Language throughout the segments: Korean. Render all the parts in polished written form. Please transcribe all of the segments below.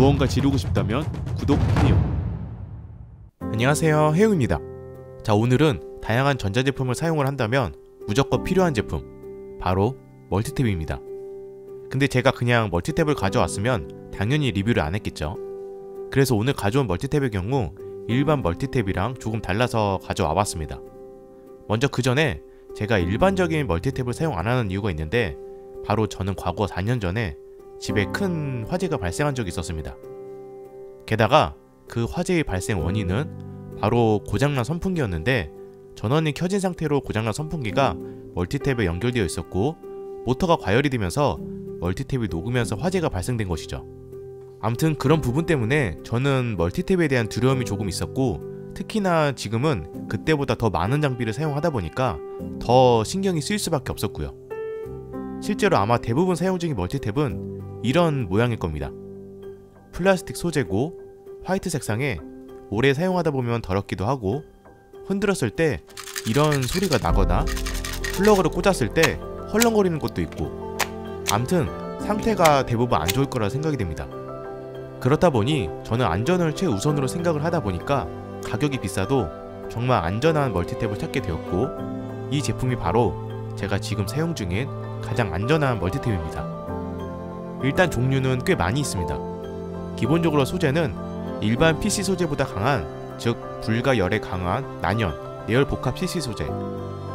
무언가 지르고 싶다면 구독 해요. 안녕하세요, 해우입니다. 자, 오늘은 다양한 전자제품을 사용을 한다면 무조건 필요한 제품, 바로 멀티탭입니다. 근데 제가 그냥 멀티탭을 가져왔으면 당연히 리뷰를 안 했겠죠. 그래서 오늘 가져온 멀티탭의 경우 일반 멀티탭이랑 조금 달라서 가져와 봤습니다. 먼저 그 전에 제가 일반적인 멀티탭을 사용 안 하는 이유가 있는데, 바로 저는 과거 4년 전에 집에 큰 화재가 발생한 적이 있었습니다. 게다가 그 화재의 발생 원인은 바로 고장난 선풍기였는데, 전원이 켜진 상태로 고장난 선풍기가 멀티탭에 연결되어 있었고 모터가 과열이 되면서 멀티탭이 녹으면서 화재가 발생된 것이죠. 암튼 그런 부분 때문에 저는 멀티탭에 대한 두려움이 조금 있었고, 특히나 지금은 그때보다 더 많은 장비를 사용하다 보니까 더 신경이 쓰일 수밖에 없었고요. 실제로 아마 대부분 사용 중인 멀티탭은 이런 모양일 겁니다. 플라스틱 소재고 화이트 색상에 오래 사용하다 보면 더럽기도 하고, 흔들었을 때 이런 소리가 나거나 플러그를 꽂았을 때 헐렁거리는 것도 있고, 암튼 상태가 대부분 안 좋을 거라 생각이 됩니다. 그렇다 보니 저는 안전을 최우선으로 생각을 하다 보니까 가격이 비싸도 정말 안전한 멀티탭을 찾게 되었고, 이 제품이 바로 제가 지금 사용 중인 가장 안전한 멀티탭입니다. 일단 종류는 꽤 많이 있습니다. 기본적으로 소재는 일반 PC 소재보다 강한, 즉 불과 열에 강한 난연, 내열 복합 PC 소재,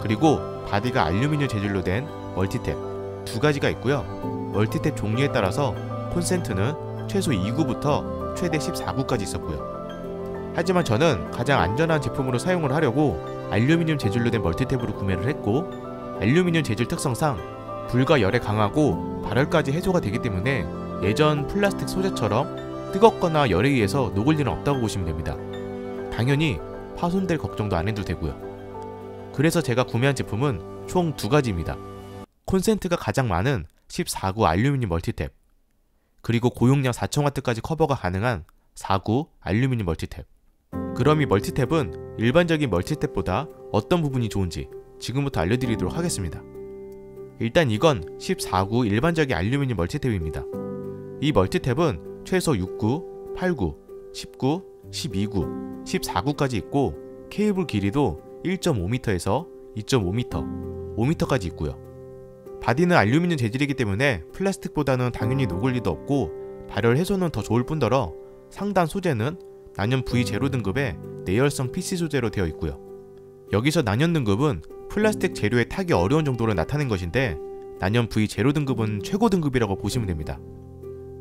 그리고 바디가 알루미늄 재질로 된 멀티탭 두 가지가 있고요. 멀티탭 종류에 따라서 콘센트는 최소 2구부터 최대 14구까지 있었고요. 하지만 저는 가장 안전한 제품으로 사용을 하려고 알루미늄 재질로 된 멀티탭으로 구매를 했고, 알루미늄 재질 특성상 불과 열에 강하고 발열까지 해소가 되기 때문에 예전 플라스틱 소재처럼 뜨겁거나 열에 의해서 녹을 일은 없다고 보시면 됩니다. 당연히 파손될 걱정도 안 해도 되고요. 그래서 제가 구매한 제품은 총 두 가지입니다. 콘센트가 가장 많은 14구 알루미늄 멀티탭, 그리고 고용량 4000W까지 커버가 가능한 4구 알루미늄 멀티탭. 그럼 이 멀티탭은 일반적인 멀티탭보다 어떤 부분이 좋은지 지금부터 알려드리도록 하겠습니다. 일단 이건 14구 일반적인 알루미늄 멀티탭입니다. 이 멀티탭은 최소 6구, 8구, 10구, 12구, 14구까지 있고, 케이블 길이도 1.5m에서 2.5m, 5m까지 있고요. 바디는 알루미늄 재질이기 때문에 플라스틱보다는 당연히 녹을 리도 없고 발열 해소는 더 좋을 뿐더러 상단 소재는 난연 V0 등급의 내열성 PC 소재로 되어 있고요. 여기서 난연 등급은 플라스틱 재료에 타기 어려운 정도로 나타낸 것인데, 난연 V0 등급은 최고 등급이라고 보시면 됩니다.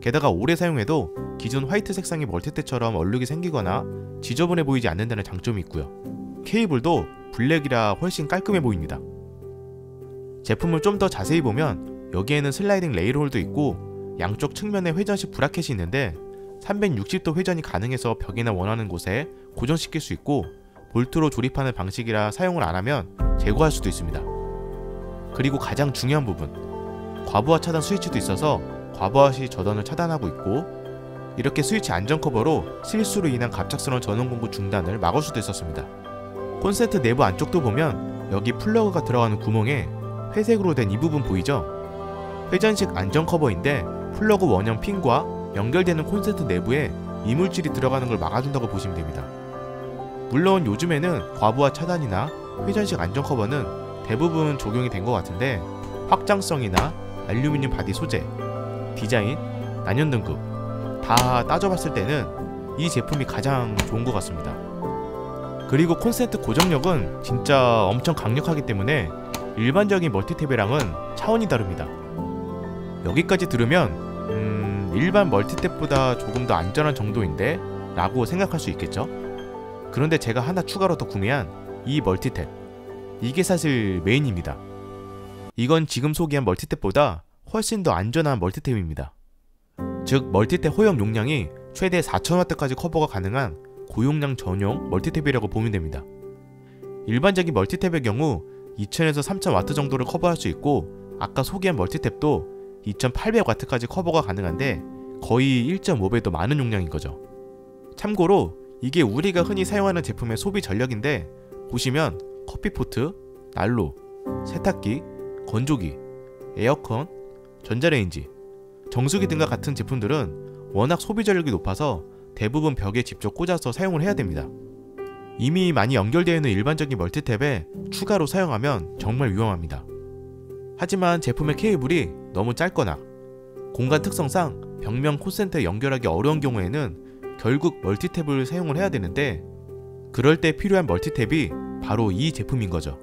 게다가 오래 사용해도 기존 화이트 색상의 멀티탭처럼 얼룩이 생기거나 지저분해 보이지 않는다는 장점이 있고요. 케이블도 블랙이라 훨씬 깔끔해 보입니다. 제품을 좀 더 자세히 보면 여기에는 슬라이딩 레일홀도 있고 양쪽 측면에 회전식 브라켓이 있는데 360도 회전이 가능해서 벽이나 원하는 곳에 고정시킬 수 있고, 볼트로 조립하는 방식이라 사용을 안하면 제거할 수도 있습니다. 그리고 가장 중요한 부분, 과부하 차단 스위치도 있어서 과부하 시 전원을 차단하고 있고, 이렇게 스위치 안전 커버로 실수로 인한 갑작스러운 전원 공급 중단을 막을 수도 있었습니다. 콘센트 내부 안쪽도 보면 여기 플러그가 들어가는 구멍에 회색으로 된 이 부분 보이죠? 회전식 안전 커버인데 플러그 원형 핀과 연결되는 콘센트 내부에 이물질이 들어가는 걸 막아준다고 보시면 됩니다. 물론 요즘에는 과부하 차단이나 회전식 안전 커버는 대부분 적용이 된 것 같은데, 확장성이나 알루미늄 바디 소재, 디자인, 난연 등급 다 따져봤을 때는 이 제품이 가장 좋은 것 같습니다. 그리고 콘센트 고정력은 진짜 엄청 강력하기 때문에 일반적인 멀티탭이랑은 차원이 다릅니다. 여기까지 들으면 일반 멀티탭보다 조금 더 안전한 정도인데 라고 생각할 수 있겠죠? 그런데 제가 하나 추가로 더 구매한 이 멀티탭, 이게 사실 메인입니다. 이건 지금 소개한 멀티탭보다 훨씬 더 안전한 멀티탭입니다. 즉 멀티탭 허용 용량이 최대 4000W까지 커버가 가능한 고용량 전용 멀티탭이라고 보면 됩니다. 일반적인 멀티탭의 경우 2000에서 3000W 정도를 커버할 수 있고, 아까 소개한 멀티탭도 2800W까지 커버가 가능한데 거의 1.5배 더 많은 용량인 거죠. 참고로 이게 우리가 흔히 사용하는 제품의 소비 전력인데, 보시면 커피포트, 난로, 세탁기, 건조기, 에어컨, 전자레인지, 정수기 등과 같은 제품들은 워낙 소비 전력이 높아서 대부분 벽에 직접 꽂아서 사용을 해야 됩니다. 이미 많이 연결되어 있는 일반적인 멀티탭에 추가로 사용하면 정말 위험합니다. 하지만 제품의 케이블이 너무 짧거나 공간 특성상 벽면 콘센트에 연결하기 어려운 경우에는 결국 멀티탭을 사용을 해야 되는데, 그럴 때 필요한 멀티탭이 바로 이 제품인 거죠.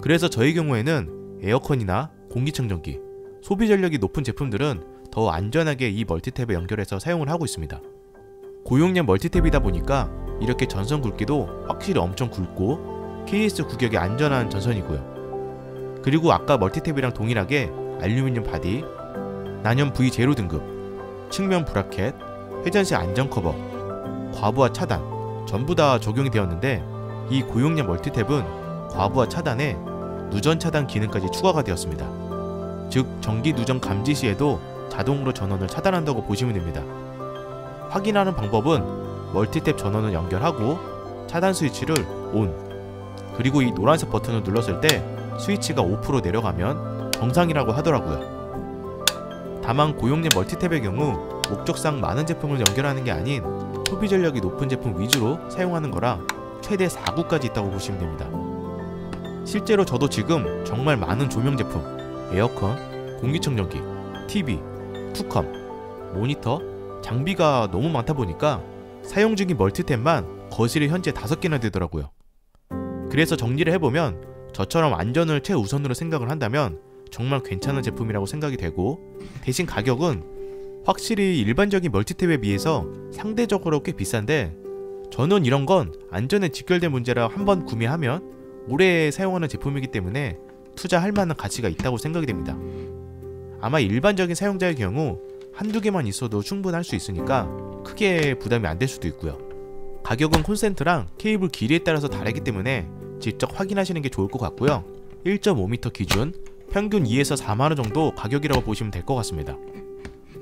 그래서 저희 경우에는 에어컨이나 공기청정기, 소비 전력이 높은 제품들은 더 안전하게 이 멀티탭에 연결해서 사용을 하고 있습니다. 고용량 멀티탭이다 보니까 이렇게 전선 굵기도 확실히 엄청 굵고 KS 구격이 안전한 전선이고요. 그리고 아까 멀티탭이랑 동일하게 알루미늄 바디, 난연 V0 등급, 측면 브라켓, 회전식 안전 커버, 과부하 차단 전부 다 적용이 되었는데, 이 고용량 멀티탭은 과부하 차단에 누전 차단 기능까지 추가가 되었습니다. 즉 전기 누전 감지 시에도 자동으로 전원을 차단한다고 보시면 됩니다. 확인하는 방법은 멀티탭 전원을 연결하고 차단 스위치를 ON, 그리고 이 노란색 버튼을 눌렀을 때 스위치가 5% 내려가면 정상이라고 하더라고요. 다만 고용량 멀티탭의 경우 목적상 많은 제품을 연결하는 게 아닌 소비 전력이 높은 제품 위주로 사용하는 거라 최대 4구까지 있다고 보시면 됩니다. 실제로 저도 지금 정말 많은 조명 제품, 에어컨, 공기청정기, TV, 투컴, 모니터, 장비가 너무 많다 보니까 사용 중인 멀티탭만 거실에 현재 5개나 되더라고요. 그래서 정리를 해보면 저처럼 안전을 최우선으로 생각을 한다면 정말 괜찮은 제품이라고 생각이 되고, 대신 가격은 확실히 일반적인 멀티탭에 비해서 상대적으로 꽤 비싼데, 저는 이런 건 안전에 직결된 문제라 한번 구매하면 오래 사용하는 제품이기 때문에 투자할 만한 가치가 있다고 생각이 됩니다. 아마 일반적인 사용자의 경우 한두 개만 있어도 충분할 수 있으니까 크게 부담이 안 될 수도 있고요. 가격은 콘센트랑 케이블 길이에 따라서 다르기 때문에 직접 확인하시는 게 좋을 것 같고요. 1.5m 기준 평균 2에서 4만원 정도 가격이라고 보시면 될 것 같습니다.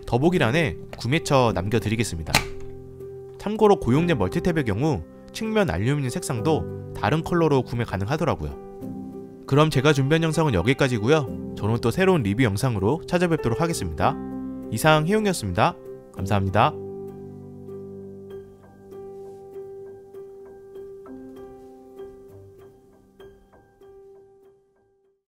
더보기란에 구매처 남겨드리겠습니다. 참고로 고용량 멀티탭의 경우 측면 알루미늄 색상도 다른 컬러로 구매 가능하더라고요. 그럼 제가 준비한 영상은 여기까지고요. 저는 또 새로운 리뷰 영상으로 찾아뵙도록 하겠습니다. 이상 해용이었습니다. 감사합니다.